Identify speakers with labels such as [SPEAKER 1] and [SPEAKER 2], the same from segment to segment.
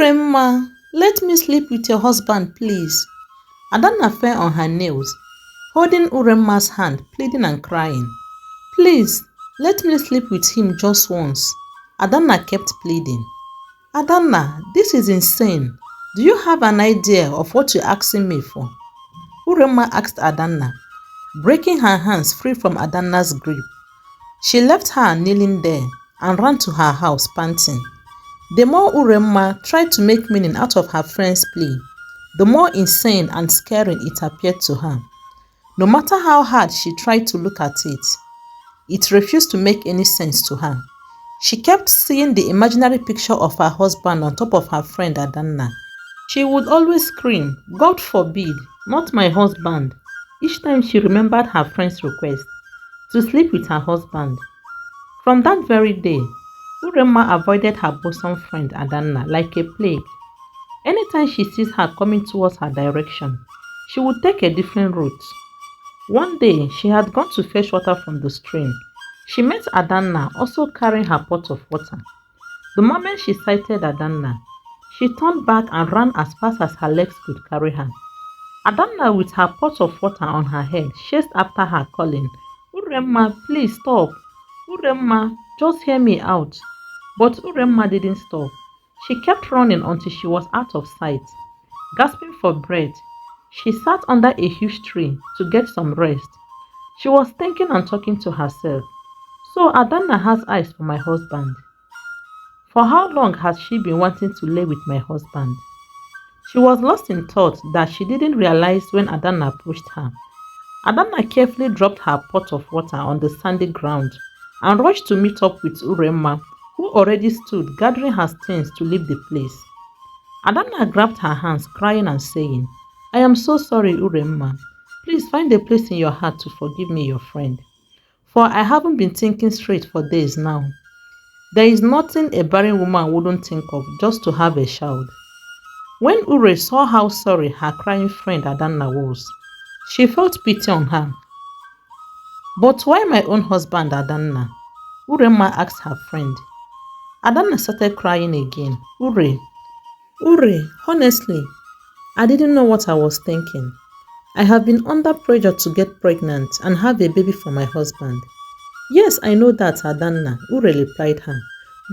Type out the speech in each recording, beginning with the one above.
[SPEAKER 1] Uremma, let me sleep with your husband, please. Adanna fell on her knees, holding Uremma's hand, pleading and crying. Please, let me sleep with him just once. Adanna kept pleading. Adanna, this is insane. Do you have an idea of what you're asking me for? Uremma asked Adanna, breaking her hands free from Adanna's grip. She left her kneeling there and ran to her house panting. The more Uremma tried to make meaning out of her friend's plea, the more insane and scary it appeared to her. No matter how hard she tried to look at it, it refused to make any sense to her. She kept seeing the imaginary picture of her husband on top of her friend Adanna. She would always scream, "God forbid, not my husband," each time she remembered her friend's request to sleep with her husband. From that very day, Uremma avoided her bosom friend Adanna like a plague. Anytime she sees her coming towards her direction, she would take a different route. One day, she had gone to fetch water from the stream. She met Adanna also carrying her pot of water. The moment she sighted Adanna, she turned back and ran as fast as her legs could carry her. Adanna, with her pot of water on her head, chased after her, calling, "Uremma, please stop. Uremma, just hear me out." But Uremma didn't stop. She kept running until she was out of sight. Gasping for breath, she sat under a huge tree to get some rest. She was thinking and talking to herself. So Adanna has eyes for my husband. For how long has she been wanting to lay with my husband? She was lost in thought that she didn't realize when Adanna approached her. Adanna carefully dropped her pot of water on the sandy ground and rushed to meet up with Uremma, who already stood gathering her things to leave the place. Adanna grabbed her hands, crying and saying, "I am so sorry, Uremma. Please find a place in your heart to forgive me, your friend. For I haven't been thinking straight for days now. There is nothing a barren woman wouldn't think of just to have a child." When Ure saw how sorry her crying friend Adanna was, she felt pity on her. "But why my own husband, Adanna?" Uremma asked her friend. Adanna started crying again. Ure, honestly, I didn't know what I was thinking. I have been under pressure to get pregnant and have a baby for my husband. Yes, I know that, Adanna, Ure replied her.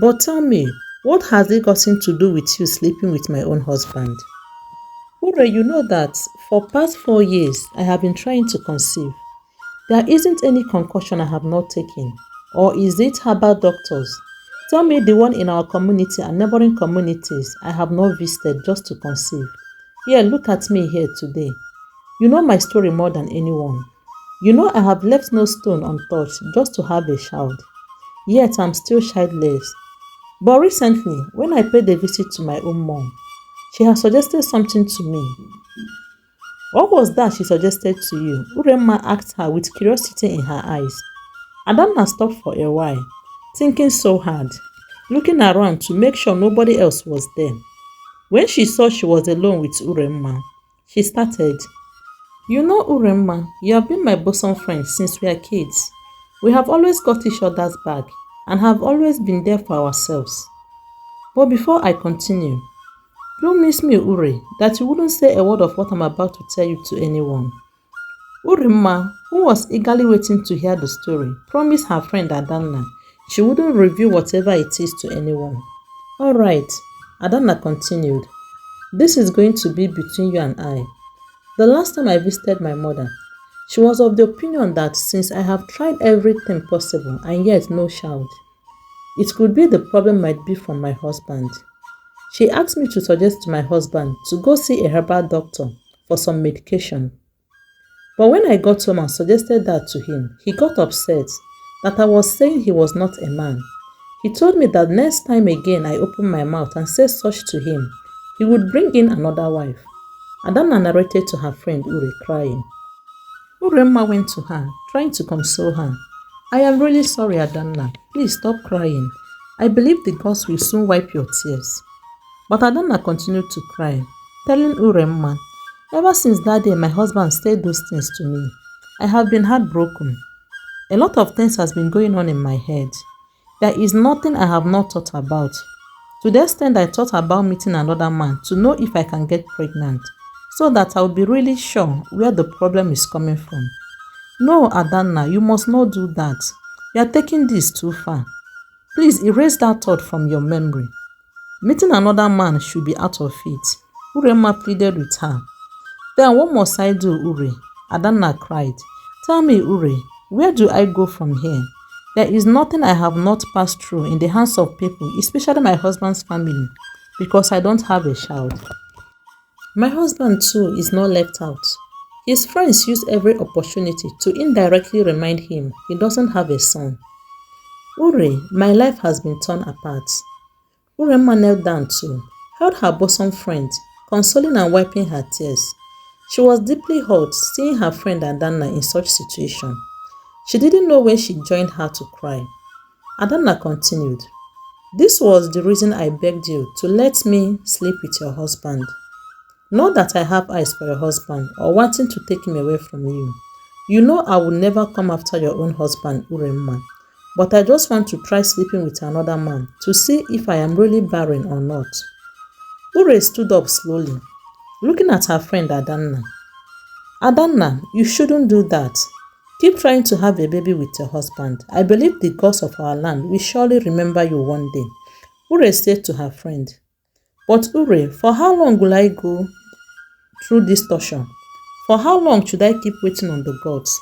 [SPEAKER 1] But tell me, what has it gotten to do with you sleeping with my own husband? Ure, you know that for past 4 years, I have been trying to conceive. There isn't any concussion I have not taken. Or is it herbal doctors? Tell me the one in our community and neighboring communities I have not visited just to conceive. Yeah, look at me here today. You know my story more than anyone. You know I have left no stone untouched just to have a child. Yet I'm still childless. But recently, when I paid a visit to my own mom, she has suggested something to me. What was that she suggested to you? Uremma asked her with curiosity in her eyes. Adanna stopped for a while, thinking so hard, looking around to make sure nobody else was there. When she saw she was alone with Uremma, she started, "You know, Uremma, you have been my bosom friend since we are kids. We have always got each other's back and have always been there for ourselves. But before I continue, promise me, Ure, that you wouldn't say a word of what I'm about to tell you to anyone." Uremma, who was eagerly waiting to hear the story, promised her friend Adanna she wouldn't reveal whatever it is to anyone. "All right," Adanna continued. "This is going to be between you and I. The last time I visited my mother, she was of the opinion that since I have tried everything possible and yet no child, it could be the problem might be from my husband. She asked me to suggest to my husband to go see a herbal doctor for some medication. But when I got home and suggested that to him, he got upset that I was saying he was not a man. He told me that next time again I opened my mouth and said such to him, he would bring in another wife." Adanna narrated to her friend Ure, crying. Uremma went to her, trying to console her. "I am really sorry, Adanna. Please stop crying. I believe the gods will soon wipe your tears." But Adanna continued to cry, telling Uremma, "Ever since that day my husband said those things to me, I have been heartbroken. A lot of things has been going on in my head. There is nothing I have not thought about. To the extent I thought about meeting another man to know if I can get pregnant, so that I'll be really sure where the problem is coming from. No, Adanna, you must not do that. You are taking this too far. Please erase that thought from your memory. Meeting another man should be out of it. Uremma pleaded with her. Then what must I do, Ure? Adanna cried. Tell me, Ure, where do I go from here? There is nothing I have not passed through in the hands of people, especially my husband's family, because I don't have a child. My husband too is not left out. His friends use every opportunity to indirectly remind him he doesn't have a son. Ure, my life has been torn apart. Uremma knelt down too, held her bosom friend, consoling and wiping her tears. She was deeply hurt seeing her friend Adanna in such situation. She didn't know when she joined her to cry. Adanna continued, "This was the reason I begged you to let me sleep with your husband. Not that I have eyes for your husband or wanting to take him away from you. You know I will never come after your own husband, Uremma. But I just want to try sleeping with another man to see if I am really barren or not." Ure stood up slowly, looking at her friend Adanna. "Adanna, you shouldn't do that. Keep trying to have a baby with your husband. I believe the gods of our land will surely remember you one day," Ure said to her friend. "But Ure, for how long will I go through this torture? For how long should I keep waiting on the gods?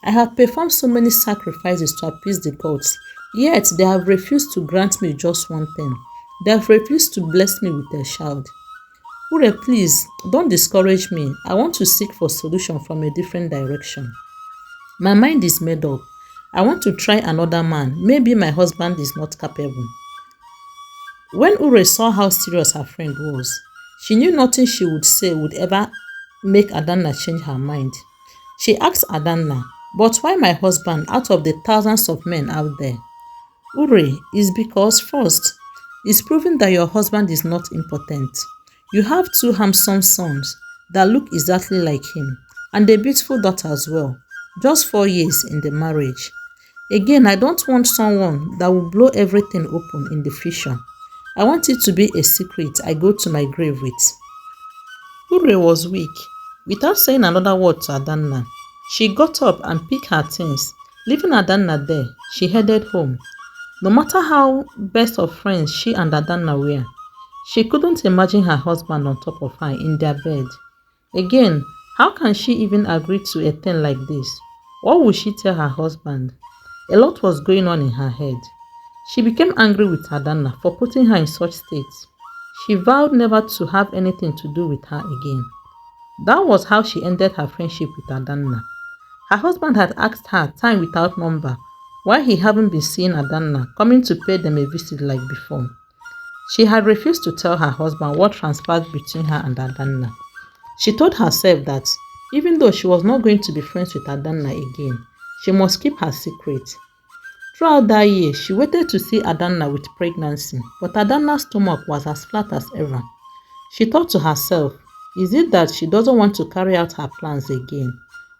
[SPEAKER 1] I have performed so many sacrifices to appease the gods, yet they have refused to grant me just one thing. They have refused to bless me with a child. Ure, please, don't discourage me. I want to seek for solution from a different direction. My mind is made up. I want to try another man. Maybe my husband is not capable." When Ure saw how serious her friend was, she knew nothing she would say would ever make Adanna change her mind. She asked Adanna, "But why my husband out of the thousands of men out there?" "Ure, is because first, it's proven that your husband is not impotent. You have two handsome sons that look exactly like him, and a beautiful daughter as well. Just 4 years in the marriage. Again, I don't want someone that will blow everything open in the future. I want it to be a secret I go to my grave with." Ure was weak. Without saying another word to Adanna, she got up and picked her things. Leaving Adanna there, she headed home. No matter how best of friends she and Adanna were, she couldn't imagine her husband on top of her in their bed. Again, how can she even agree to a thing like this? What would she tell her husband? A lot was going on in her head. She became angry with Adanna for putting her in such state. She vowed never to have anything to do with her again. That was how she ended her friendship with Adanna. Her husband had asked her time without number why he hadn't been seeing Adanna coming to pay them a visit like before. She had refused to tell her husband what transpired between her and Adanna. She told herself that even though she was not going to be friends with Adanna again, she must keep her secret. Throughout that year, she waited to see Adanna with pregnancy, but Adanna's stomach was as flat as ever. She thought to herself, is it that she doesn't want to carry out her plans again?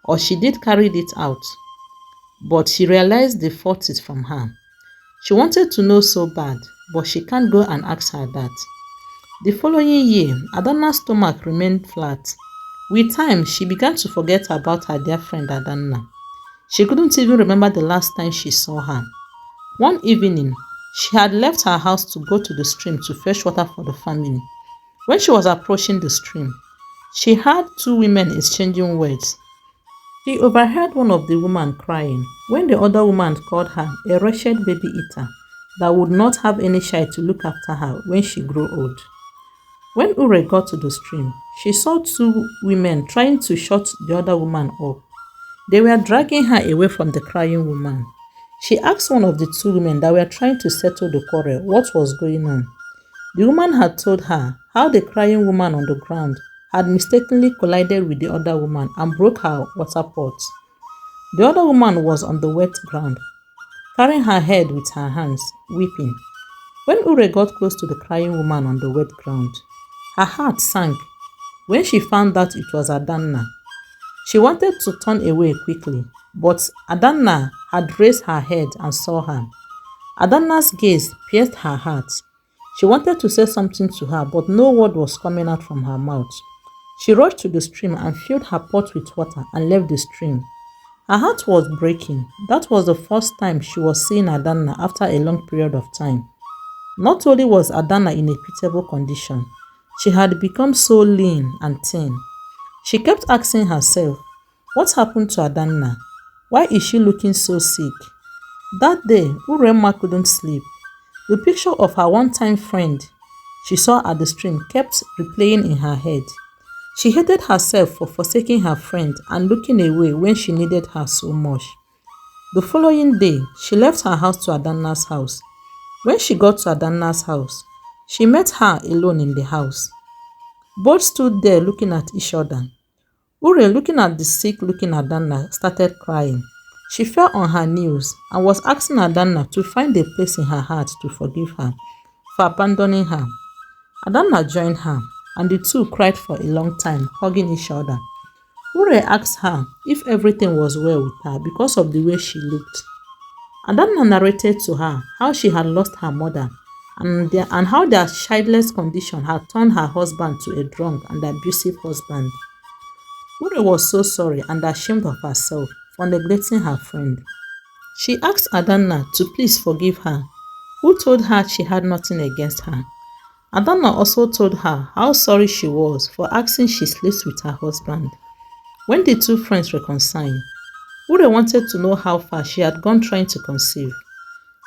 [SPEAKER 1] Or she did carry it out, but she realized the fault is from her. She wanted to know so bad, but she can't go and ask her that. The following year, Adanna's stomach remained flat. With time, she began to forget about her dear friend Adanna. She couldn't even remember the last time she saw her. One evening, she had left her house to go to the stream to fetch water for the family. When she was approaching the stream, she heard two women exchanging words. She overheard one of the women crying when the other woman called her a wretched baby eater that would not have any child to look after her when she grew old. When Ure got to the stream, she saw two women trying to shut the other woman up. They were dragging her away from the crying woman. She asked one of the two women that were trying to settle the quarrel what was going on. The woman had told her how the crying woman on the ground had mistakenly collided with the other woman and broke her water pot. The other woman was on the wet ground, carrying her head with her hands, weeping. When Ure got close to the crying woman on the wet ground, her heart sank when she found that it was Adanna. She wanted to turn away quickly, but Adanna had raised her head and saw her. Adanna's gaze pierced her heart. She wanted to say something to her, but no word was coming out from her mouth. She rushed to the stream and filled her pot with water and left the stream. Her heart was breaking. That was the first time she was seeing Adanna after a long period of time. Not only was Adanna in a pitiable condition, she had become so lean and thin. She kept asking herself, what happened to Adanna? Why is she looking so sick? That day, Uremma couldn't sleep. The picture of her one-time friend she saw at the stream kept replaying in her head. She hated herself for forsaking her friend and looking away when she needed her so much. The following day, she left her house to Adanna's house. When she got to Adanna's house, she met her alone in the house. Both stood there looking at each other. Ure, looking at the sick-looking Adanna, started crying. She fell on her knees and was asking Adanna to find a place in her heart to forgive her for abandoning her. Adanna joined her, and the two cried for a long time, hugging each other. Ure asked her if everything was well with her because of the way she looked. Adanna narrated to her how she had lost her mother and how their childless condition had turned her husband to a drunk and abusive husband. Ure was so sorry and ashamed of herself for neglecting her friend. She asked Adanna to please forgive her, who told her she had nothing against her. Adanna also told her how sorry she was for asking she sleeps with her husband. When the two friends reconciled, Ure wanted to know how far she had gone trying to conceive.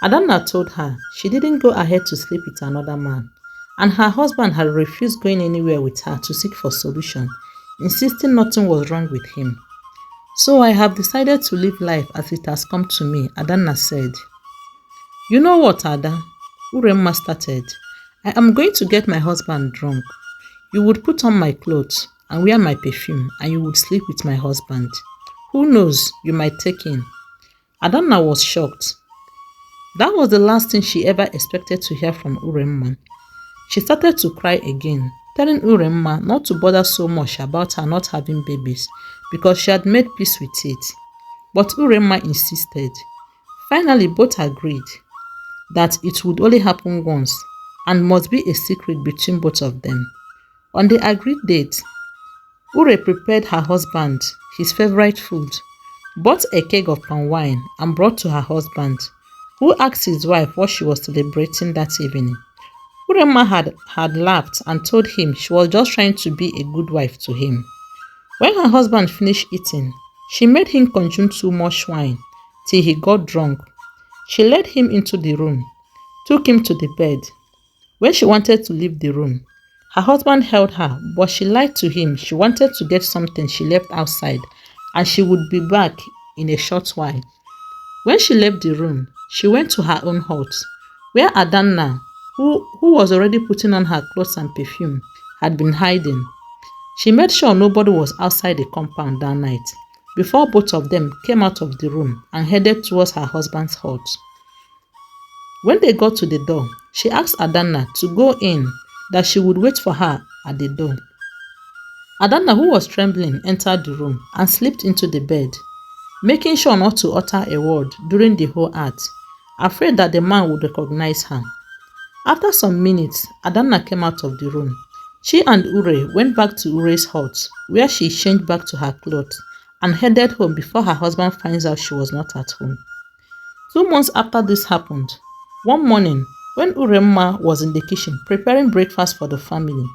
[SPEAKER 1] Adanna told her she didn't go ahead to sleep with another man, and her husband had refused going anywhere with her to seek for solution, insisting nothing was wrong with him. So I have decided to live life as it has come to me, Adanna said. You know what, Ada? Uremma started. I am going to get my husband drunk. You would put on my clothes and wear my perfume and you would sleep with my husband. Who knows, you might take him. Adanna was shocked. That was the last thing she ever expected to hear from Uremma. She started to cry again, telling Uremma not to bother so much about her not having babies because she had made peace with it. But Uremma insisted. Finally, both agreed that it would only happen once and must be a secret between both of them. On the agreed date, Ure prepared her husband his favorite food, bought a keg of palm wine and brought to her husband, who asked his wife what she was celebrating that evening. Uremma had laughed and told him she was just trying to be a good wife to him. When her husband finished eating, she made him consume too much wine till he got drunk. She led him into the room, took him to the bed. When she wanted to leave the room, her husband held her, but she lied to him she wanted to get something she left outside and she would be back in a short while. When she left the room, she went to her own hut, where Adanna, who was already putting on her clothes and perfume, had been hiding. She made sure nobody was outside the compound that night before both of them came out of the room and headed towards her husband's hut. When they got to the door, she asked Adanna to go in, that she would wait for her at the door. Adanna, who was trembling, entered the room and slipped into the bed, making sure not to utter a word during the whole act, afraid that the man would recognize her. After some minutes, Adanna came out of the room. She and Ure went back to Ure's hut, where she changed back to her clothes and headed home before her husband finds out she was not at home. 2 months after this happened, one morning, when Uremma was in the kitchen preparing breakfast for the family,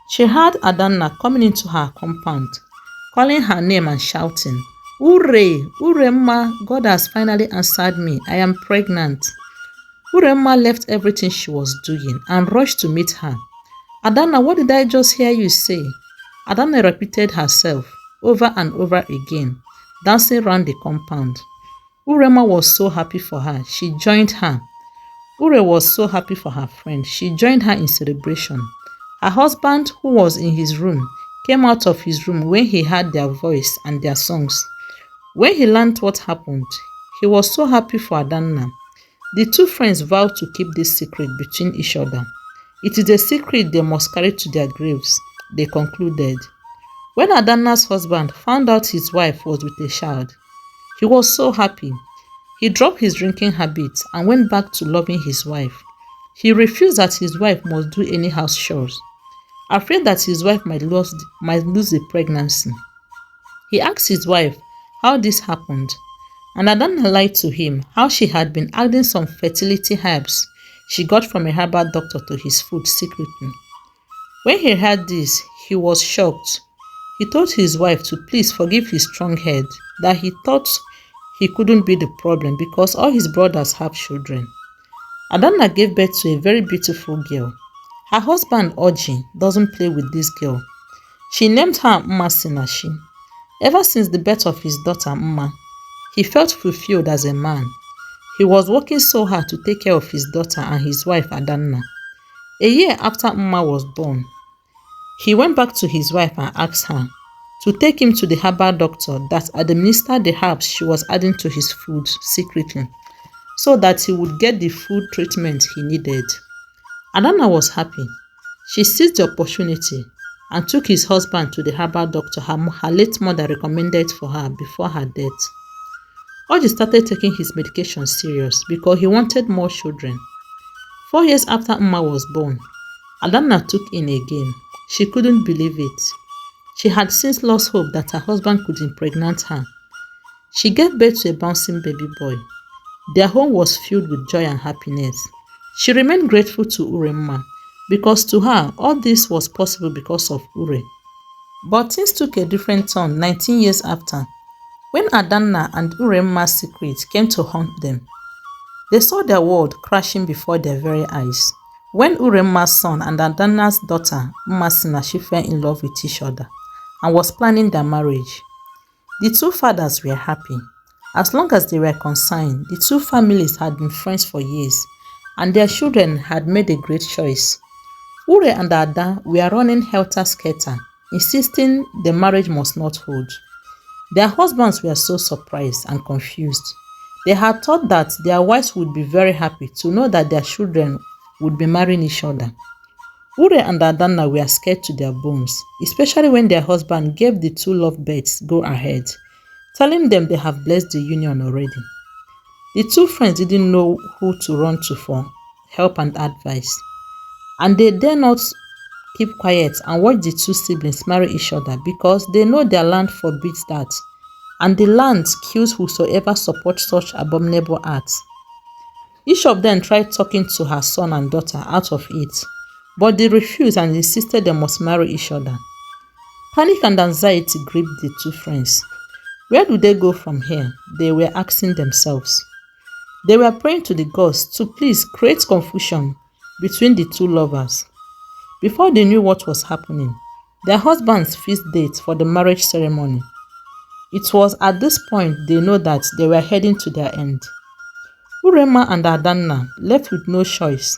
[SPEAKER 1] she heard Adanna coming into her compound, calling her name and shouting, "Ure! Uremma, God has finally answered me. I am pregnant." Uremma left everything she was doing and rushed to meet her. "Adanna, what did I just hear you say?" Adanna repeated herself over and over again, dancing around the compound. Uremma was so happy for her, she joined her. Ure was so happy for her friend, she joined her in celebration. Her husband, who was in his room, came out of his room when he heard their voice and their songs. When he learned what happened, he was so happy for Adanna. The two friends vowed to keep this secret between each other. It is a secret they must carry to their graves, they concluded. When Adanna's husband found out his wife was with a child, he was so happy. He dropped his drinking habits and went back to loving his wife. He refused that his wife must do any house chores, afraid that his wife might lose the pregnancy. He asked his wife how this happened, and Adanna lied to him how she had been adding some fertility herbs she got from a herbal doctor to his food secretly. When he heard this, he was shocked. He told his wife to please forgive his strong head, that he thought he couldn't be the problem because all his brothers have children. Adanna gave birth to a very beautiful girl. Her husband, Oji, doesn't play with this girl. She named her Mma Sinashi. Ever since the birth of his daughter Mma, he felt fulfilled as a man. He was working so hard to take care of his daughter and his wife Adanna. A year after Mma was born, he went back to his wife and asked her to take him to the herbal doctor that administered the herbs she was adding to his food secretly, so that he would get the food treatment he needed. Adanna was happy. She seized the opportunity and took his husband to the herbal doctor her late mother recommended for her before her death. Oji started taking his medication serious because he wanted more children. 4 years after Mma was born, Adanna took in again. She couldn't believe it. She had since lost hope that her husband could impregnate her. She gave birth to a bouncing baby boy. Their home was filled with joy and happiness. She remained grateful to Uremma because to her, all this was possible because of Ure. But things took a different turn 19 years after, when Adanna and Uremma's secret came to haunt them. They saw their world crashing before their very eyes when Uremma's son and Adanna's daughter, Mma Sinashi, fell in love with each other and was planning their marriage. The two fathers were happy. As long as they were concerned, the two families had been friends for years and their children had made a great choice. Ure and Ada were running helter-skelter, insisting the marriage must not hold. Their husbands were so surprised and confused. They had thought that their wives would be very happy to know that their children would be marrying each other. Ure and Adanna were scared to their bones, especially when their husband gave the two lovebirds go ahead, telling them they have blessed the union already. The two friends didn't know who to run to for help and advice, and they dare not keep quiet and watch the two siblings marry each other because they know their land forbids that, and the land kills whosoever supports such abominable acts. Each of them tried talking to her son and daughter out of it, but they refused and insisted they must marry each other. Panic and anxiety gripped the two friends. Where do they go from here? They were asking themselves. They were praying to the gods to please create confusion between the two lovers. Before they knew what was happening, their husbands fixed dates for the marriage ceremony. It was at this point they know that they were heading to their end. Uremma and Adanna, left with no choice,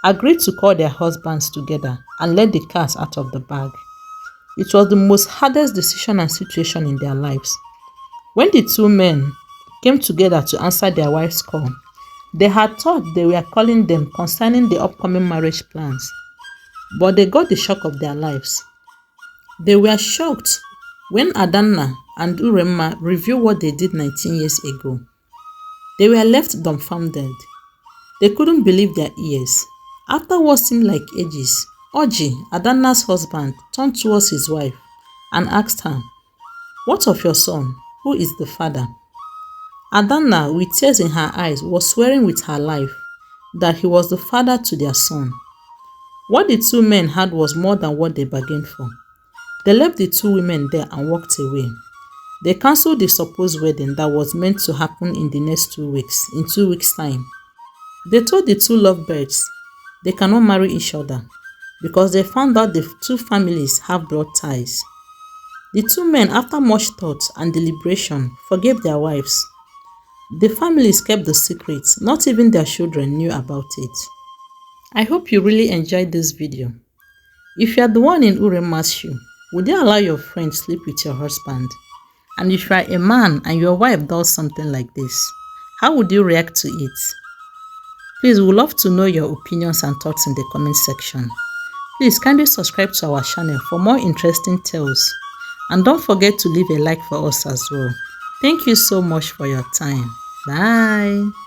[SPEAKER 1] agreed to call their husbands together and let the cat out of the bag. It was the most hardest decision and situation in their lives. When the two men came together to answer their wife's call, they had thought they were calling them concerning the upcoming marriage plans, but they got the shock of their lives. They were shocked when Adanna and Uremma revealed what they did 19 years ago. They were left dumbfounded. They couldn't believe their ears. After what seemed like ages, Oji, Adanna's husband, turned towards his wife and asked her, "What of your son? Who is the father?" Adanna, with tears in her eyes, was swearing with her life that he was the father to their son. What the two men had was more than what they bargained for. They left the two women there and walked away. They cancelled the supposed wedding that was meant to happen in the next 2 weeks, in 2 weeks' time. They told the two lovebirds they cannot marry each other because they found out the two families have blood ties. The two men, after much thought and deliberation, forgave their wives. The families kept the secret, not even their children knew about it. I hope you really enjoyed this video. If you are the one in Uremma's shoe, would you allow your friend to sleep with your husband? And if you are a man and your wife does something like this, how would you react to it? Please, we would love to know your opinions and thoughts in the comment section. Please kindly subscribe to our channel for more interesting tales. And don't forget to leave a like for us as well. Thank you so much for your time. Bye.